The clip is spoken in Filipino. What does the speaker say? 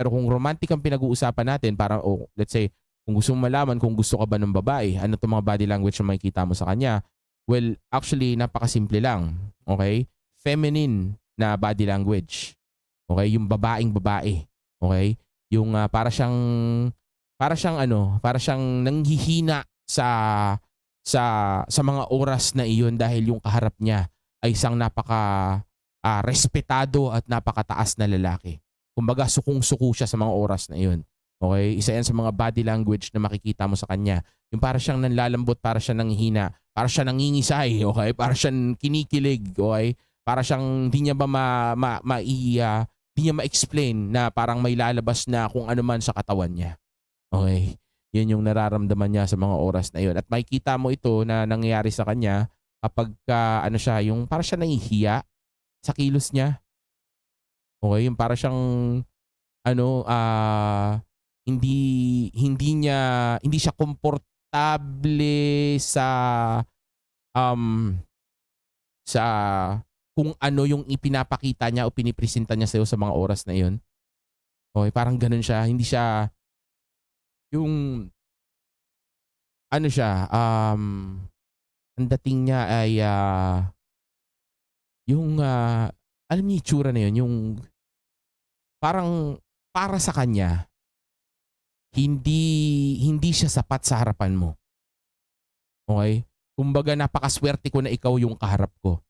Pero kung romantic ang pinag-uusapan natin, parang, oh, let's say, kung gusto mong malaman kung gusto ka ba ng babae, ano 'tong mga body language na makikita mo sa kanya, well, actually napakasimple lang, okey? Feminine na body language, okey? Yung babaeng babae, okey? Yung, para siyang nanghihina sa sa mga oras na iyon dahil yung kaharap niya ay isang respetado at napakataas na lalaki. Kumbaga sukong-suko siya sa mga oras na iyon. Okay? Isa yan sa mga body language na makikita mo sa kanya. Yung para siyang nanlalambot, para siyang nanghihina, para siyang nangingisay, okay? Para siyang kinikilig, okay? Para siyang hindi niya ba hindi niya ma-explain na parang may lalabas na kung ano man sa katawan niya. Okay? Yun yung nararamdaman niya sa mga oras na yun. At makikita mo ito na nangyayari sa kanya kapagka ano siya, yung para siyang nahihiya sa kilos niya. Okay? Yung para siyang ano, hindi siya komportable um, sa kung ano yung ipinapakita niya o pinipresenta niya sa'yo sa mga oras na yun. Okay? Parang gano'n siya. Hindi siya yung ano siya, ang dating niya ay, yung, alam niyo yung itsura na yun, yung parang para sa kanya, hindi siya sapat sa harapan mo, okey? Kumbaga napakasuwerte ko na ikaw yung kaharap ko.